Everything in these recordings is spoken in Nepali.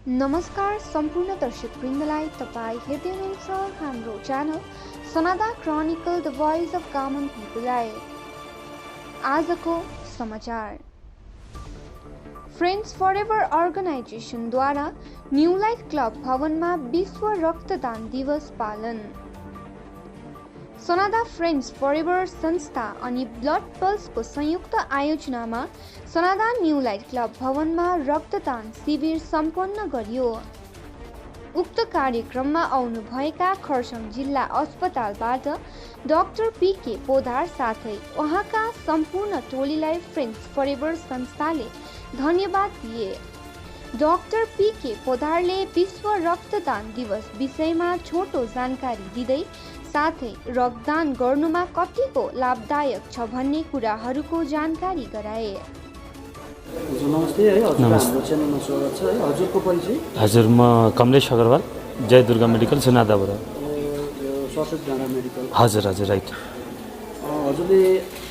नमस्कार सम्पूर्ण दर्शकवृन्दलाई तपाईँ हेर्दै हुनुहुन्छ हाम्रो च्यानल सनादा chronicle the voice of common पिपललाई। आजको समाचार। फ्रेन्ड्स फरेभर अर्गनाइजेसनद्वारा न्यू लाइफ क्लब भवनमा विश्व रक्तदान दिवस पालन। सनादा फ्रेन्ड्स फरेभर संस्था अनि ब्लड पल्सको संयुक्त आयोजनामा सनादा न्यू लाइफ क्लब भवनमा रक्तदान शिविर सम्पन्न गरियो। उक्त कार्यक्रममा आउनुभएका खरसाङ जिल्ला अस्पतालबाट डाक्टर पीके पोदार साथै उहाँका सम्पूर्ण टोलीलाई फ्रेन्ड्स फरेभर संस्थाले धन्यवाद दिए। डाक्टर पीके पोदारले विश्व रक्तदान दिवस विषयमा छोटो जानकारी दिँदै साथै रक्तदान गर्नुमा कतिको लाभदायक छ भन्ने कुराहरूको जानकारी गराए। नमस्ते है, हाम्रो च्यानलमा स्वागत छ है। हजुरको परिचय? हजुर, म कमलेश अग्रवाल, जय दुर्गा मेडिकल सुनादाबाट। सशेत डाँडा मेडिकल। हजुर हजुर, राइट। हजुरले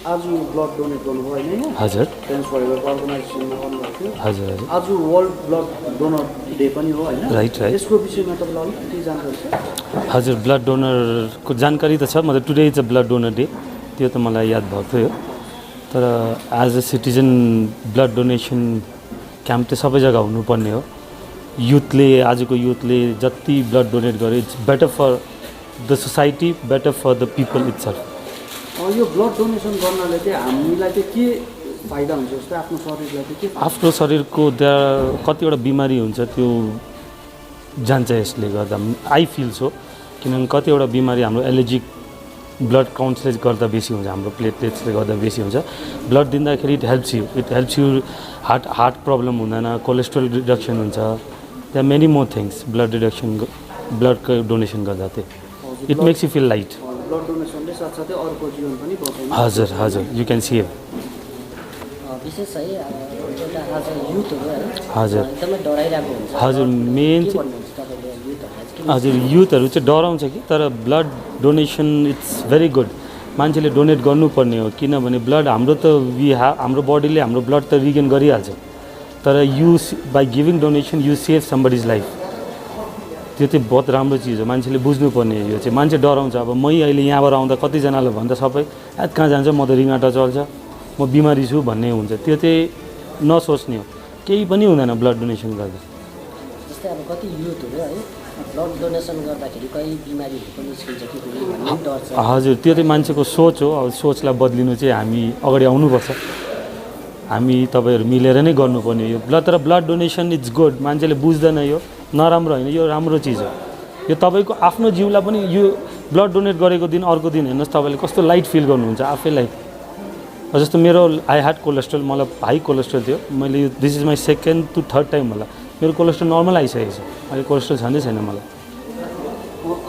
आज ब्लड डोनेट गर्नुभयो होइन? हजुर। फ्रेन्ड्स फरेभर अर्गनाइजेसनमा गर्नुभएको थियो। हजुर हजुर। आज वर्ल्ड ब्लड डोनर डे पनि हो होइन? Right right. यसको विषयमा तपाईँलाई अलिकति जानकारी छ? हजुर, ब्लड डोनरको जानकारी त छ, मतलब today is a blood donor day, त्यो त मलाई याद भएको थियो। तर as a citizen blood donation camp त सबै जग्गा हुनुपर्ने हो। युथले, आजको युथले जति ब्लड डोनेट गरे it's better for the society, better for the people itself. यो ब्लड डोनेसन गर्नाले चाहिँ हामीलाई चाहिँ के फाइदा हुन्छ जस्तै आफ्नो शरीरलाई चाहिँ के? आफ्नो शरीरको त्यहाँ कतिवटा बिमारी हुन्छ त्यो जान्छ यसले गर्दा, आई फिल सो। किनभने कतिवटा बिमारी हाम्रो एलर्जिक ब्लड काउन्ट्सले गर्दा बेसी हुन्छ, हाम्रो प्लेटलेट्सले गर्दा बेसी हुन्छ। ब्लड दिँदाखेरि it helps you heart problem हुँदैन, कोलेस्ट्रोल रिडक्सन हुन्छ, त्यहाँ many more things blood reduction, ब्लडको डोनेसन गर्दा चाहिँ it makes you feel light. Blood डोनेसनले साथसाथै अरूको जीवन पनि बचाउँछ। हजुर हजुर, यु क्यान सेभ। विशेष है एउटा आज युथहरू है हजुर एकदमै डराइरहेको हुन्छ। हजुर, मेन हजुर युथहरू चाहिँ डराउँछ कि, तर blood donation it's very good. मान्छेले डोनेट गर्नुपर्ने हो, किनभने ब्लड हाम्रो त हाम्रो बडीले हाम्रो ब्लड त रिगेन गरिहाल्छ, तर you by giving donation you save somebody's life. त्यो चाहिँ बहुत राम्रो चिज हो, मान्छेले बुझ्नुपर्ने। यो चाहिँ मान्छे डराउँछ। अब मै अहिले यहाँबाट आउँदा कतिजनाले भन्दा सबै कहाँ जान्छ, म त रिङाटा चल्छ, म बिमारी छु भन्ने हुन्छ। त्यो चाहिँ नसोच्ने हो, केही पनि हुँदैन ब्लड डोनेसन गर्दा। जस्तै अब कति युथहरू है ब्लड डोनेसन गर्दाखेरि कहीँ बिमारीहरू पनि निस्किन्छ कि भन्ने डर छ। हजुर, त्यो चाहिँ मान्छेको सोच हो। अब सोचलाई बदलिनु चाहिँ हामी अगाडि आउनुपर्छ। हामी तपाईँहरू मिलेर नै गर्नुपर्ने यो ब्लड। तर ब्लड डोनेसन इट्स गुड, मान्छेले बुझ्दैन, यो नराम्रो होइन, यो राम्रो चिज हो। यो तपाईँको आफ्नो जिउलाई पनि, यो ब्लड डोनेट गरेको दिन अर्को दिन हेर्नुहोस् तपाईँले कस्तो लाइट फिल गर्नुहुन्छ आफैलाई। जस्तो मेरो आई ह्याड कोलेस्ट्रोल, मलाई हाई कोलेस्ट्रोल थियो। मैले यो this is my second to third time होला मेरो कोलेस्ट्रोल नर्मल आइसकेको छ। अहिले कोलेस्ट्रोल छँदै छैन मलाई।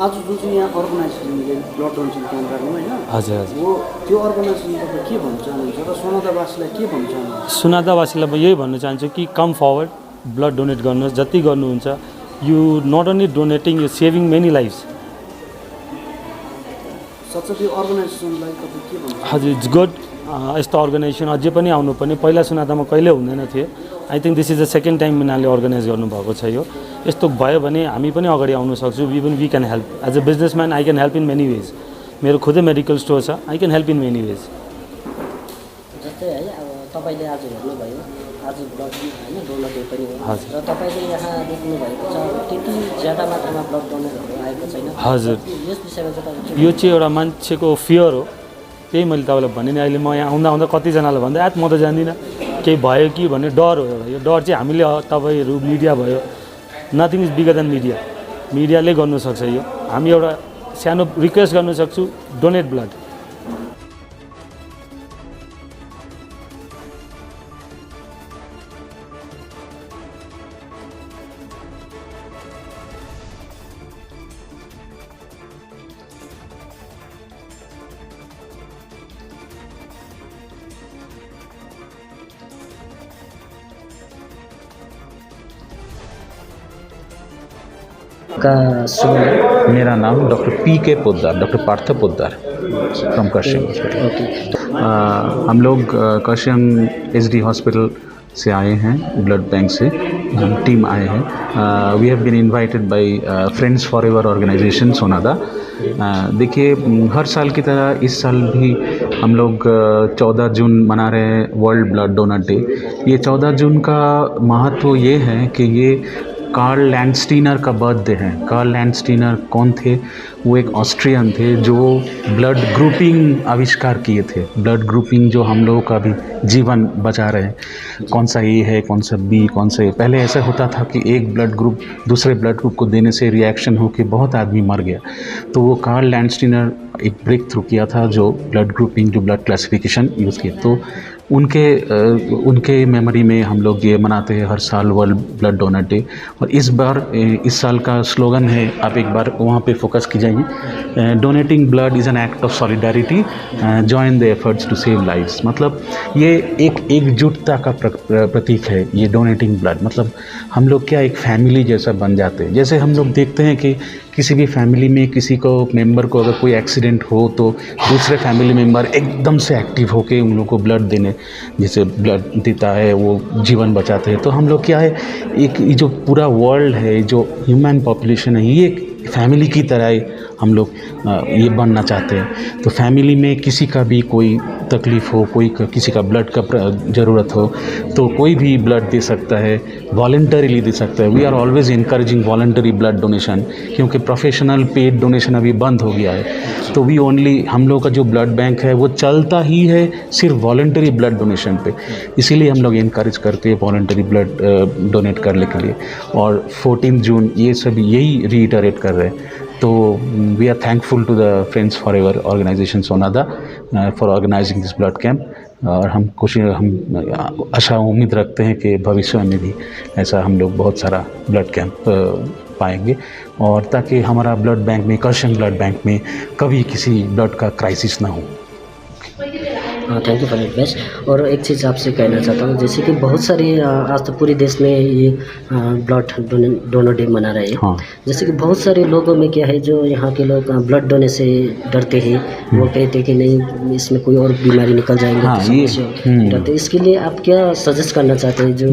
आज जुन चाहिँ यहाँ अर्गनाइजेसनले ब्लड डोनेसन क्याम्प राख्नु होइन? हजुर हजुर। हो, त्यो अर्गनाइजेसन तपाईँ के भन्न चाहनुहुन्छ र सोनादावासीलाई के भन्न चाहनुहुन्छ? सोनादावासीलाई म यही भन्न चाहन्छु कि कम फरवर्ड, ब्लड डोनेट गर्नुहोस्, जति गर्नुहुन्छ। You not only donating, you saving many lifes. साथसाथै अर्गनाइजेसनलाई तपाईँ के भन्छ? हजुर, इट्स गुड। यस्तो अर्गनाइजेसन अझै पनि आउनुपर्ने। पहिला सुनादामा कहिले हुँदैन थियो। I think this is the second time यिनीहरूले अर्गनाइज गर्नुभएको छ। यो यस्तो भयो भने हामी पनि अगाडि आउन सक्छौँ। Even we can help as a businessman. I can help in many ways. मेरो खुदै मेडिकल स्टोर छ, I can help in many ways. जस्तै है अब तपाईँले आज हेर्नुभयो, आज ब्लड होइन डोनर डे पनि हो र तपाईँले यहाँ देख्नुभएको छ त्यति ज्यादा मात्रामा ब्लड डोनरहरू आएको छैन। हजुर, यस विषयमा चाहिँ यो चाहिँ एउटा मान्छेको फियर हो। त्यही मैले तपाईँलाई भने नि, अहिले म यहाँ आउँदा आउँदा कतिजनाले भन्दा म त जान्दिनँ, केही भयो कि भन्ने डर हो एउटा। यो डर चाहिँ हामीले, तपाईँहरू मिडिया भयो, nothing is bigger than media. मिडियाले गर्नुसक्छ यो। हामी एउटा सानो रिक्वेस्ट गर्नु सक्छु, डोनेट ब्लड। का शुभ? मेरा नाम doctor PK Poddar, doctor Partha Poddar from Kurseong hospital. हम लोग कर्शियंग एसडी हॉस्पिटल से आए हैं, ब्लड बैंक से हम टीम आए हैं। We have been invited by friends forever organisation Sonada. देखिए, हर साल की तरह इस साल भी हम लोग 14 जून मना रहे हैं वर्ल्ड ब्लड डोनर डे। ये 14 जून का महत्व ये है कि ये कार्ल लैंडस्टीनर का बर्थडे है। कार्ल लैंडस्टीनर कौन थे? वो एक ऑस्ट्रियन थे जो ब्लड ग्रुपिंग आविष्कार किए थे। ब्लड ग्रुपिंग जो हम लोगों का भी जीवन बचा रहे हैं, कौन सा ए है, कौन सा बी, कौन सा ए। पहले ऐसा होता था कि एक ब्लड ग्रुप दूसरे ब्लड ग्रुप को देने से रिएक्शन होकर बहुत आदमी मर गया। तो वो कार्ल लैंडस्टीनर एक ब्रेक थ्रू किया था जो ब्लड ग्रुपिंग, जो ब्लड क्लासिफिकेशन यूज़ किया। तो उनके मेमोरी में हम लोग ये मनाते हैं हर साल वर्ल्ड ब्लड डोनर डे। और इस साल का स्लोगन है, आप एक बार वहाँ पे फोकस कीजिए, donating blood is an act of solidarity, join the efforts to save lives. मतलब ये एक एकजुटता का प्रतीक है ये डोनेटिंग ब्लड। मतलब हम लोग क्या एक फैमिली जैसा बन जाते हैं। जैसे हम लोग देखते हैं कि किसी भी फैमिली में किसी को मेंबर को अगर कोई एक्सीडेंट हो तो दूसरे फैमिली मेंबर एकदम से एक्टिव होके उन लोगों को ब्लड देने, जैसे ब्लड देता है, वो जीवन बचाते हैं। तो हम लोग क्या है, एक ये जो पूरा वर्ल्ड है, जो ह्यूमन पॉपुलेशन है, ये एक फैमिली की तरह ही हम लोग ये बनना चाहते हैं। तो फैमिली में किसी का भी कोई तकलीफ़ हो, किसी का ब्लड का ज़रूरत हो तो कोई भी ब्लड दे सकता है, वॉलंटरीली दे सकता है। We are always encouraging voluntary blood donation, क्योंकि प्रोफेशनल पेड डोनेशन अभी बंद हो गया है। तो वी ओनली, हम लोग का जो ब्लड बैंक है वो चलता ही है सिर्फ वॉलंटरी ब्लड डोनेशन पे। इसीलिए हम लोग इनकरेज करते हैं वॉलंटरी ब्लड डोनेट करने के लिए। और 14 जून ये सब यही रीइटरेट कर रहे हैं। तो we are thankful to the friends forever organisation Sonada for organising this blood camp. और हम आशा उम्मीद रखते हैं कि भविष्य में भी ऐसा हम लोग बहुत सारा ब्लड कैंप पाएंगे, और ताकि हमारा ब्लड बैंक में, कर्शन ब्लड बैंक में कभी किसी ब्लड का क्राइसिस ना हो। Thank you for advice. और एक चीज़ आपसे कहना चाहता हूँ, जैसे कि बहुत सारे आज तो पूरे देश में ये ब्लड डोनर डे मना रहे हैं। हाँ। जैसे कि बहुत सारे लोगों में क्या है, जो यहाँ के लोग ब्लड डोने से डरते हैं, वो कहते हैं कि नहीं इसमें कोई और बीमारी निकल जाएंगे। हाँ, ये डरते। इसके लिए आप क्या सजेस्ट करना चाहते हैं? जो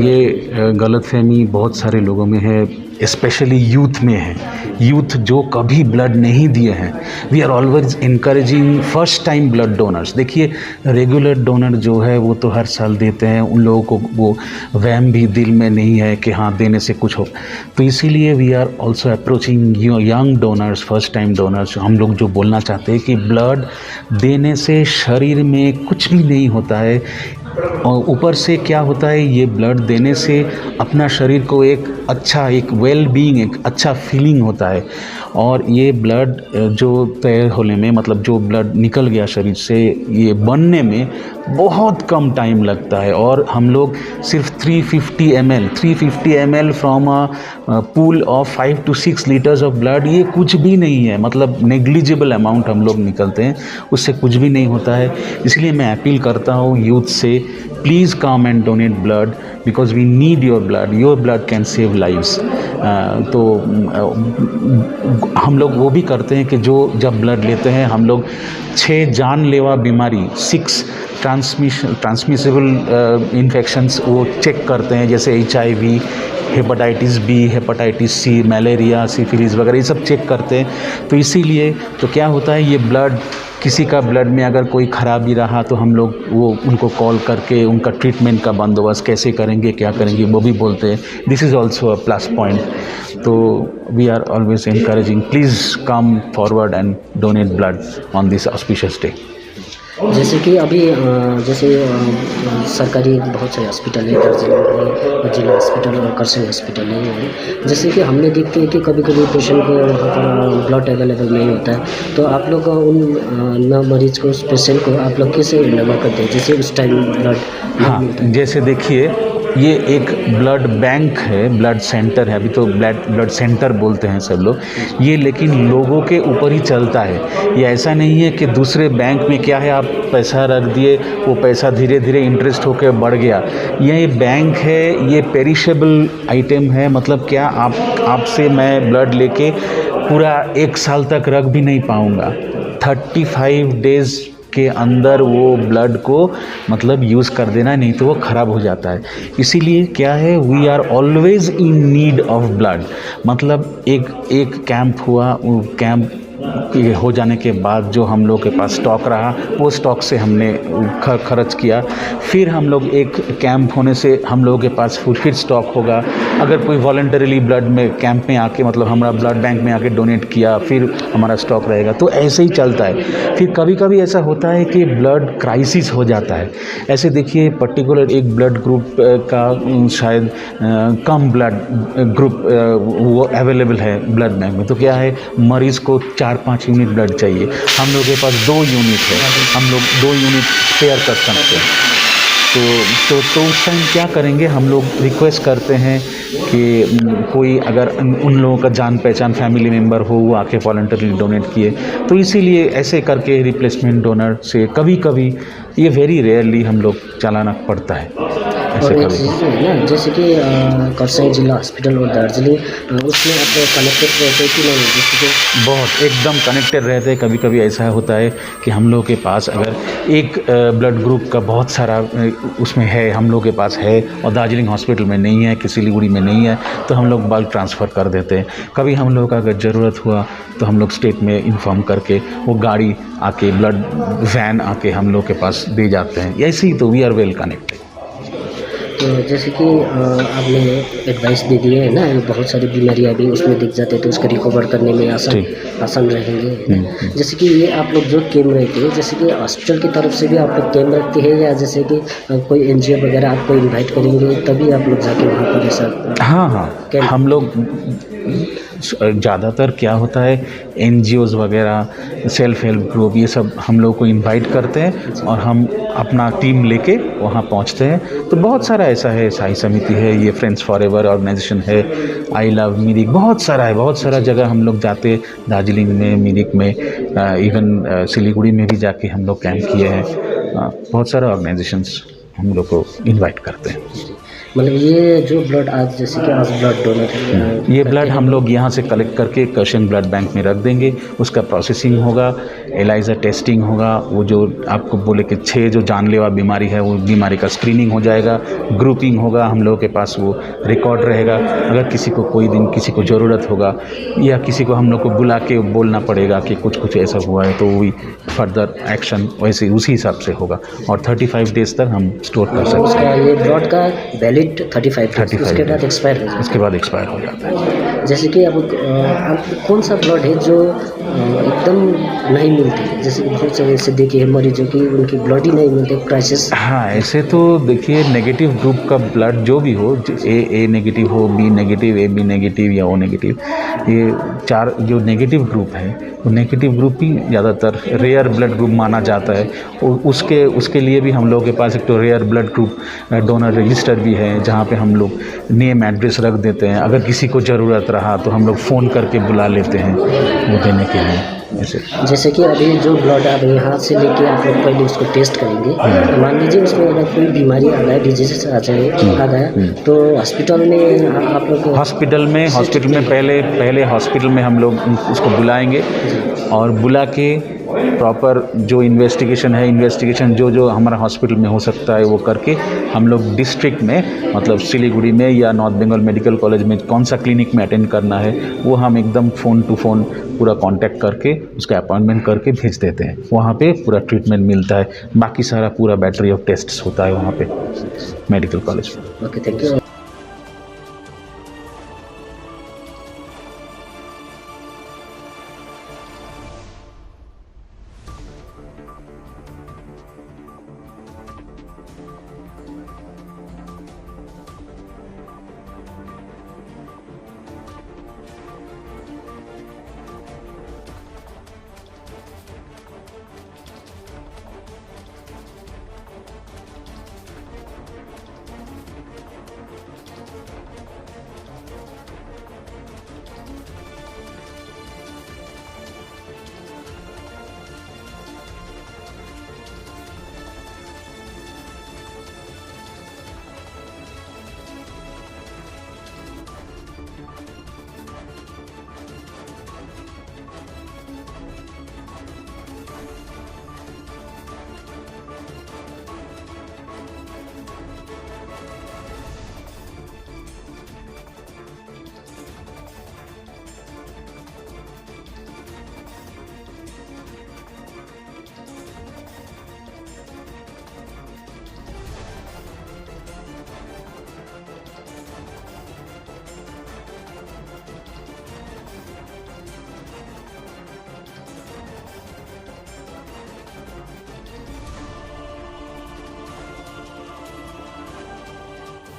ये गलतफहमी बहुत सारे लोगों में है, स्पेशली यूथ में है। यूथ जो कभी ब्लड नहीं दिए हैं, we are always encouraging first time blood donors. देखिए, रेगुलर डोनर जो है वो तो हर साल देते हैं, उन लोगों को वो वहम भी दिल में नहीं है कि हाँ देने से कुछ हो। तो इसीलिए we are also approaching young donors, first time donors. हम लोग जो बोलना चाहते हैं कि ब्लड देने से शरीर में कुछ भी नहीं होता है, और ऊपर से क्या होता है, ये ब्लड देने से अपना शरीर को एक अच्छा, एक वेल बीइंग, एक अच्छा फीलिंग होता है। और ये ब्लड जो तैयार होने में, मतलब जो ब्लड निकल गया शरीर से, ये बनने में बहुत कम टाइम लगता है। और हम लोग सिर्फ 350 ml from a pool of 5 to 6 litres of blood, ये कुछ भी नहीं है। मतलब नेग्लिजिबल अमाउंट हम लोग निकलते हैं, उससे कुछ भी नहीं होता है। इसलिए मैं अपील करता हूँ यूथ से, please come and donate blood, because we need your blood can save lives. तो हम लोग वो भी करते हैं कि जो जब ब्लड लेते हैं हम लोग 6 जानलेवा बीमारी, 6 ट्रांसमिसिबल इन्फेक्शंस वो चेक करते हैं, जैसे HIV, hepatitis B, hepatitis C, malaria, syphilis वगैरह, ये सब चेक करते हैं। तो इसीलिए तो क्या होता है, ये ब्लड, किसी का ब्लड में अगर कोई खराबी रहा तो हम लोग वो उनको कॉल करके उनका ट्रीटमेंट का बंदोबस्त कैसे करेंगे, क्या करेंगे, वो भी बोलते हैं। This is also a plus point. तो we are always encouraging, please come forward and donate blood on this auspicious day. जैसे कि अभी जैसे सरकारी बहुत सारे हॉस्पिटल है, जिला हॉस्पिटल और कर्शन हॉस्पिटल है। जैसे कि हमने देखते हैं कि कभी कभी पेशेंट को वहाँ पर ब्लड अवेलेबल नहीं होता है, तो आप लोग उन मरीज को, उस पेशेंट को आप लोग कैसे हैंडल करते हैं, जैसे उस टाइम ब्लड? हाँ, जैसे देखिए, ये एक ब्लड बैंक है, ब्लड सेंटर है। अभी तो ब्लड सेंटर बोलते हैं सब लोग ये, लेकिन लोगों के ऊपर ही चलता है। ये ऐसा नहीं है कि दूसरे बैंक में क्या है, आप पैसा रख दिए, वो पैसा धीरे धीरे इंटरेस्ट होकर बढ़ गया। ये बैंक है, ये पेरिशेबल आइटम है। मतलब क्या, आपसे मैं ब्लड लेके पूरा 1 साल तक रख भी नहीं पाऊँगा। 35 days के अंदर वो ब्लड को मतलब यूज़ कर देना, नहीं तो वो ख़राब हो जाता है। इसीलिए क्या है, we are always in need of blood. मतलब एक कैंप हुआ, वो कैंप हो जाने के बाद जो हम लोग के पास स्टॉक रहा, वो स्टॉक से हमने खर्च किया। फिर हम लोग एक कैंप होने से हम लोगों के पास फिर स्टॉक होगा। अगर कोई वॉलंटरीली ब्लड में कैंप में आके मतलब हमारा ब्लड बैंक में आके डोनेट किया, फिर हमारा स्टॉक रहेगा। तो ऐसे ही चलता है। फिर कभी कभी ऐसा होता है कि ब्लड क्राइसिस हो जाता है। ऐसे देखिए, पर्टिकुलर एक ब्लड ग्रुप का शायद कम ब्लड ग्रुप वो अवेलेबल है ब्लड बैंक में, तो क्या है, मरीज़ को 4-5 यूनिट ब्लड चाहिए। हम लोग के पास 2 यूनिट है, हम लोग 2 यूनिट शेयर कर सकते हैं। तो उस टाइम क्या करेंगे, हम लोग रिक्वेस्ट करते हैं कि कोई अगर उन लोगों का जान पहचान फैमिली मेम्बर हो, वो आके वॉलंटरली डोनेट किए। तो इसीलिए ऐसे करके रिप्लेसमेंट डोनर से कभी कभी, ये वेरी रेयरली हम लोग चलाना पड़ता है। और एक चीज़ है ना, जैसे कि खरसाङ जिला हॉस्पिटल और दार्जिलिंग, उसमें आप कनेक्टेड रहते हैं कि नहीं? जैसे कि बहुत एकदम कनेक्टेड रहते हैं। कभी कभी ऐसा होता है कि हम लोग के पास अगर एक ब्लड ग्रुप का बहुत सारा उसमें है, हम लोग के पास है, और दार्जिलिंग हॉस्पिटल में नहीं है, कि सिलीगुड़ी में नहीं है, तो हम लोग बल्क ट्रांसफ़र कर देते हैं। कभी हम लोग का अगर ज़रूरत हुआ तो हम लोग स्टेट में इन्फॉर्म करके वो गाड़ी आके, ब्लड वैन आके हम लोग के पास दे जाते हैं। ऐसे ही तो वी आर वेल कनेक्टेड। तो जैसे कि आपने एडवाइस दे दी है ना, बहुत सारी बीमारियां भी उसमें दिख जाते हैं, तो उसको रिकवर करने में आसान रहेंगे। जैसे कि ये आप लोग जो कैंप रहते हैं, जैसे कि हॉस्पिटल की तरफ से भी आप लोग कैंप रखते हैं, या जैसे कि कोई एनजीओ वगैरह आपको इनवाइट करेंगे तभी आप लोग जाके वहाँ पर ऐसा? हाँ, हम लोग ज़्यादातर क्या होता है, एनजीओज़ वगैरह, सेल्फ हेल्प ग्रुप, ये सब हम लोग को इनवाइट करते हैं और हम अपना टीम लेके वहाँ पहुँचते हैं। तो बहुत सारा ऐसा है, साई समिति है, ये फ्रेंड्स फॉरएवर ऑर्गेनाइजेशन है, आई लव मिरिक, बहुत सारा है, बहुत सारा जगह हम लोग जाते हैं। दार्जिलिंग में, मिरिक में, इवन सिलीगुड़ी में भी जाके हम लोग कैंप किए हैं। बहुत सारा ऑर्गेनाइजेशंस हम लोग को इनवाइट करते हैं। मतलब ये जो ब्लड आज, जैसे कि आज ब्लड डोनेट है, ये ब्लड हम लोग यहाँ से कलेक्ट करके कर्शन ब्लड बैंक में रख देंगे। उसका प्रोसेसिंग होगा, एलाइज़ा टेस्टिंग होगा, वो जो आपको बोले कि 6 जो जानलेवा बीमारी है, वो बीमारी का स्क्रीनिंग हो जाएगा, ग्रुपिंग होगा, हम लोगों के पास वो रिकॉर्ड रहेगा। अगर किसी को कोई दिन किसी को ज़रूरत होगा, या किसी को हम लोग को बुला के बोलना पड़ेगा कि कुछ ऐसा हुआ है, तो वही फर्दर एक्शन वैसे उसी हिसाब से होगा। और 35 डेज़ तक हम स्टोर कर सकते हैं। उसका ये ब्लड का वैलिड 35 उसके बाद एक्सपायर हो जाता है। उसके बाद एक्सपायर हो जाता है। जैसे कि अब कौन सा ब्लड है जो एकदम नहीं मिलती? जैसे कि बहुत सारे ऐसे देखे हैं मरीजों की, उनकी ब्लड ही नहीं मिलते, क्राइसिस। हाँ, ऐसे तो देखिए, नेगेटिव ग्रुप का ब्लड जो भी हो, ए नेगेटिव हो, B negative, A B negative या ओ नेगेटिव, ये 4 जो नेगेटिव ग्रुप है, वो नेगेटिव ग्रुप ही ज़्यादातर रेयर ब्लड ग्रुप माना जाता है। उसके लिए भी हम लोगों के पास एक तो rare blood group donor register भी है, जहाँ पे हम लोग नेम एड्रेस रख देते हैं। अगर किसी को ज़रूरत रहा तो हम लोग फ़ोन करके बुला लेते हैं वो देने के लिए। जैसे कि अभी जो ब्लड आप यहाँ से लेके आप लोग पहले उसको टेस्ट करेंगे, मान लीजिए उसमें अगर कोई बीमारी आ गया, डिजीज आ गया, तो हॉस्पिटल में आप लोग हॉस्पिटल में पहले हॉस्पिटल में हम लोग उसको बुलाएंगे, और बुला के प्रॉपर जो इन्वेस्टिगेशन जो हमारा हॉस्पिटल में हो सकता है वो करके, हम लोग डिस्ट्रिक्ट में मतलब सिलीगुड़ी में या नॉर्थ बंगाल मेडिकल कॉलेज में कौन सा क्लिनिक में अटेंड करना है, वो हम एकदम फ़ोन टू फ़ोन पूरा कांटेक्ट करके उसका अपॉइंटमेंट करके भेज देते हैं। वहाँ पे पूरा ट्रीटमेंट मिलता है। बाकी सारा पूरा बैटरी ऑफ टेस्ट्स होता है वहाँ पे मेडिकल कॉलेज में। Okay, thank you.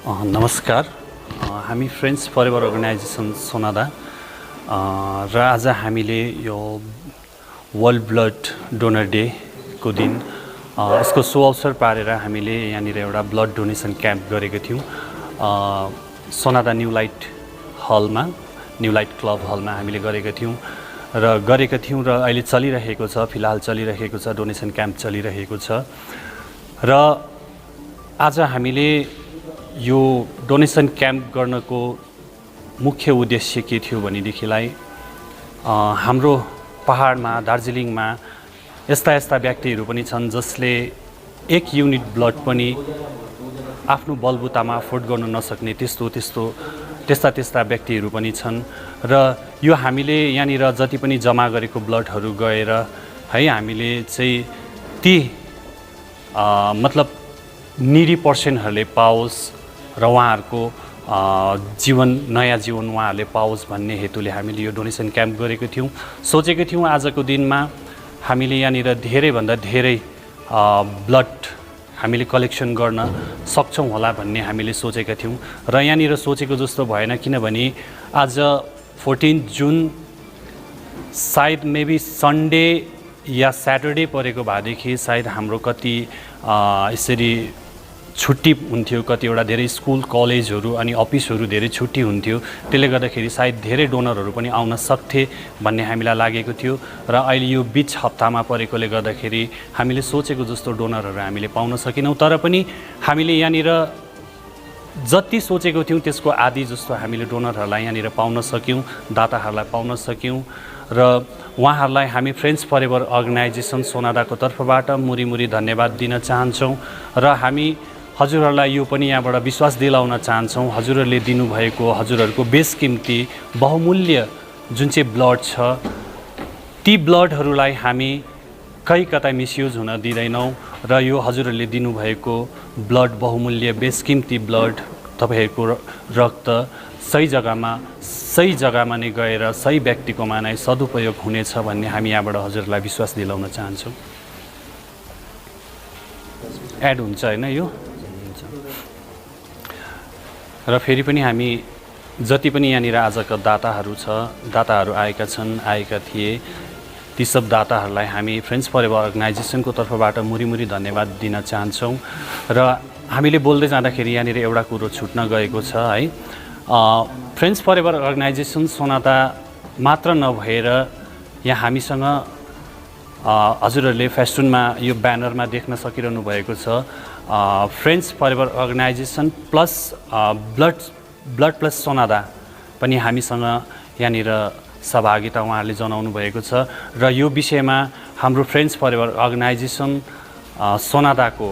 नमस्कार, हामी फ्रेन्ड्स फरेभर अर्गनाइजेसन सोनादा र आज हामीले यो वर्ल्ड ब्लड डोनर डेको दिन यसको सो अवसर पारेर हामीले यहाँनिर एउटा ब्लड डोनेसन क्याम्प गरेको थियौँ सोनादा न्यू लाइट क्लब हलमा हामीले गरेका थियौँ र अहिले चलिरहेको छ, फिलहाल चलिरहेको छ, डोनेसन क्याम्प चलिरहेको छ। र आज हामीले यो डोनेसन क्याम्प गर्नको मुख्य उद्देश्य के थियो भनेदेखिलाई हाम्रो पहाडमा दार्जिलिङमा यस्ता व्यक्तिहरू पनि छन् जसले 1 युनिट ब्लड पनि आफ्नो बलबुतामा अफोर्ड गर्न नसक्ने त्यस्ता व्यक्तिहरू पनि छन्। र यो हामीले यहाँनिर जति पनि जम्मा गरेको ब्लडहरू गएर है हामीले चाहिँ ती मतलब निडी पर्सनहरूले पाओस् र उहाँहरूको नयाँ जीवन उहाँहरूले पाओस् भन्ने हेतुले हामीले यो डोनेसन क्याम्प गरेको थियौँ। सोचेको थियौँ आजको दिनमा हामीले यहाँनिर धेरैभन्दा धेरै ब्लड हामीले कलेक्सन गर्न सक्छौँ होला भन्ने हामीले सोचेका थियौँ र यहाँनिर सोचेको जस्तो भएन, किनभने आज 14 जुन सायद मेबी सन्डे या स्याटरडे परेको भएदेखि सायद हाम्रो कति यसरी छुट्टी हुन्थ्यो, कतिवटा धेरै स्कुल कलेजहरू अनि अफिसहरू धेरै छुट्टी हुन्थ्यो, त्यसले गर्दाखेरि सायद धेरै डोनरहरू पनि आउन सक्थे भन्ने हामीलाई लागेको थियो। र अहिले यो बिच हप्तामा परेकोले गर्दाखेरि हामीले सोचेको जस्तो डोनरहरू हामीले पाउन सकेनौँ, तर पनि हामीले यहाँनिर जति सोचेको थियौँ त्यसको आधी जस्तो हामीले डोनरहरूलाई यहाँनिर पाउन सक्यौँ, दाताहरूलाई पाउन सक्यौँ। र उहाँहरूलाई हामी फ्रेन्ड्स फरेभर अर्गनाइजेसन सोनादाको तर्फबाट मुरी धन्यवाद दिन चाहन्छौँ र हामी हजुरहरूलाई यो पनि यहाँबाट विश्वास दिलाउन चाहन्छौँ, हजुरहरूले दिनुभएको हजुरहरूको बेसकिम्ती बहुमूल्य जुन चाहिँ ब्लड छ ती ब्लडहरूलाई हामी कतै मिसयुज हुन दिँदैनौँ र यो हजुरहरूले दिनुभएको ब्लड बहुमूल्य बेसकिम्ती ब्लड तपाईँहरूको रक्त सही जग्गामा नै गएर सही व्यक्तिकोमा नै सदुपयोग हुनेछ भन्ने हामी यहाँबाट हजुरलाई विश्वास दिलाउन चाहन्छौँ। एड हुन्छ होइन यो र फेरि पनि हामी जति पनि यहाँनिर आजका दाताहरू आएका थिए ती सब दाताहरूलाई हामी फ्रेन्ड्स फरेभर अर्गनाइजेसनको तर्फबाट मुरी धन्यवाद दिन चाहन्छौँ। र हामीले बोल्दै जाँदाखेरि यहाँनिर एउटा कुरो छुट्न गएको छ है, फ्रेन्ड्स फरेभर अर्गनाइजेसन सोनादा मात्र नभएर यहाँ हामीसँग हजुरहरूले फेस्टुनमा यो ब्यानरमा देख्न सकिरहनु भएको छ friends forever organisation plus blood plus Sonada पनि हामीसँग यहाँनिर सहभागिता उहाँहरूले जनाउनु भएको छ। र यो विषयमा हाम्रो फ्रेन्ड्स फरेभर अर्गनाइजेसन सोनादाको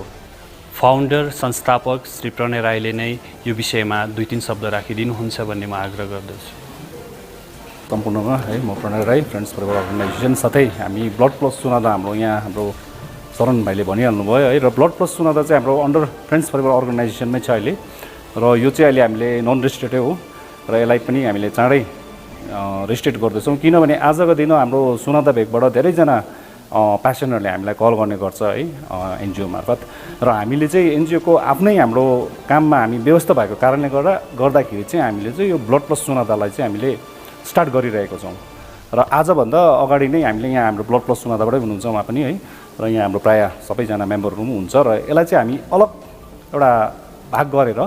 फाउन्डर संस्थापक श्री प्रणय राईले नै यो विषयमा 2-3 शब्द राखिदिनुहुन्छ भन्ने म आग्रह गर्दछु। सम्पूर्णमा है म Pranay Rai friends forever organisation साथै हामी ब्लड प्लस सोनादा हाम्रो शरण भाइले भनिहाल्नु भयो है, र ब्लड प्लस सोनादा चाहिँ हाम्रो अन्डर फ्रेन्ड्स फरेभर अर्गनाइजेसनमै छ अहिले, र यो चाहिँ अहिले हामीले नन रेजिस्ट्रेटै हो र यसलाई पनि हामीले चाँडै रेजिस्ट्रेट गर्दैछौँ, किनभने आजको दिन हाम्रो सोनादा भेगबाट धेरैजना पेसेन्टहरूले हामीलाई कल गर्ने गर्छ है एनजिओ मार्फत, र हामीले चाहिँ एनजिओको आफ्नै हाम्रो काममा हामी व्यवस्था भएको कारणले गर्दाखेरि चाहिँ हामीले चाहिँ यो ब्लड प्लस सोनादालाई चाहिँ हामीले स्टार्ट गरिरहेको छौँ। र आजभन्दा अगाडि नै हामीले यहाँ हाम्रो ब्लड प्लस सोनादाबाटै हुनुहुन्छ उहाँ पनि है, र यहाँ हाम्रो प्रायः सबैजना मेम्बरहरू पनि हुन्छ, र यसलाई चाहिँ हामी अलग एउटा भाग गरेर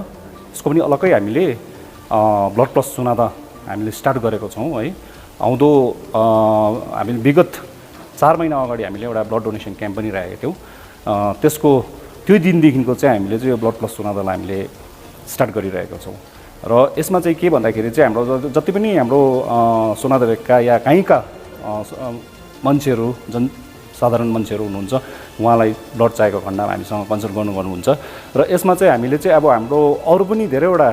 यसको पनि अलग्गै हामीले ब्लड प्लस सोनादा हामीले स्टार्ट गरेको छौँ है। आउँदो हामीले विगत 4 महिना अगाडि हामीले एउटा ब्लड डोनेसन क्याम्प पनि राखेको थियौँ, त्यो दिनदेखिको चाहिँ हामीले चाहिँ यो ब्लड प्लस सोनादालाई हामीले स्टार्ट गरिरहेको छौँ। र यसमा चाहिँ के भन्दाखेरि चाहिँ हाम्रो जति पनि हाम्रो सोनादा भेगका या कहीँका मान्छेहरू साधारण मान्छेहरू हुनुहुन्छ उहाँलाई ब्लड चाहेको खण्डमा हामीसँग कन्सल्ट गर्नुहुन्छ, र यसमा चाहिँ हामीले चाहिँ अब हाम्रो अरू पनि धेरैवटा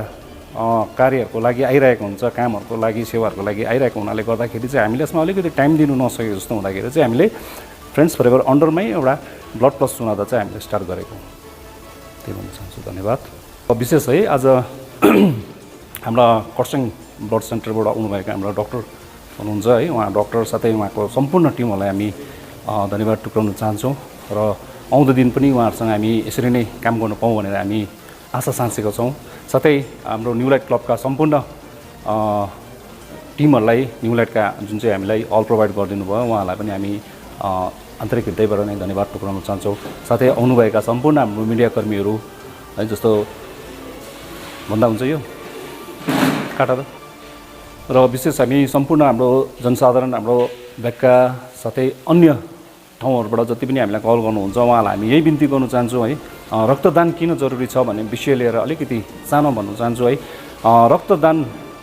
कार्यहरूको लागि आइरहेको हुन्छ, कामहरूको लागि सेवाहरूको लागि आइरहेको हुनाले गर्दाखेरि चाहिँ हामीले यसमा अलिकति टाइम दिनु नसकेको जस्तो हुँदाखेरि चाहिँ हामीले फ्रेन्ड्स फरेभर अन्डरमै एउटा ब्लड प्लस सोनादा चाहिँ हामीले स्टार्ट गरेको, त्यही भन्न चाहन्छु। धन्यवाद। विशेष है आज हाम्रा खरसाङ ब्लड सेन्टरबाट आउनुभएका हाम्रा डक्टर हुनुहुन्छ है, उहाँ डक्टर साथै उहाँको सम्पूर्ण टिमहरूलाई हामी धन्यवाद टुक्राउन चाहन्छौँ, र आउँदो दिन पनि उहाँहरूसँग हामी यसरी नै काम गर्न पाऊँ भनेर हामी आशा साँचेका छौँ। साथै हाम्रो न्यू लाइट क्लबका सम्पूर्ण टिमहरूलाई न्यू लाइटका जुन चाहिँ हामीलाई हल प्रोभाइड गरिदिनु भयो उहाँहरूलाई पनि हामी आन्तरिक हृदयबाट नै धन्यवाद टुक्राउन चाहन्छौँ। साथै आउनुभएका सम्पूर्ण हाम्रो मिडियाकर्मीहरू है, जस्तो भन्दा हुन्छ यो काटा त, र विशेष हामी सम्पूर्ण हाम्रो जनसाधारण, हाम्रो ब्यागका साथै अन्य ठाउँहरूबाट जति पनि हामीलाई कल गर्नुहुन्छ उहाँलाई हामी यही बिन्ती गर्न चाहन्छौँ है, रक्तदान किन जरुरी छ भन्ने विषय लिएर अलिकति सानो भन्न चाहन्छु है। रक्तदान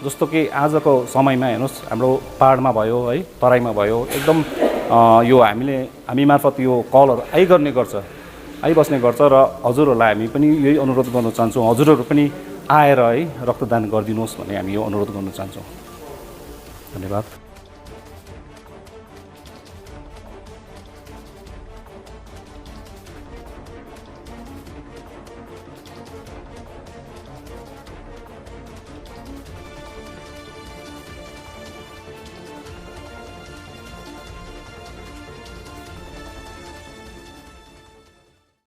जस्तो कि आजको समयमा हेर्नुहोस्, हाम्रो पाहाडमा भयो है, तराईमा भयो, एकदम यो हामी मार्फत यो कलहरू आइबस्ने गर्छ र हजुरहरूलाई हामी पनि यही अनुरोध गर्न चाहन्छौँ, हजुरहरू पनि आएर है रक्तदान गरिदिनुहोस् भन्ने हामी यो अनुरोध गर्न चाहन्छौँ। धन्यवाद।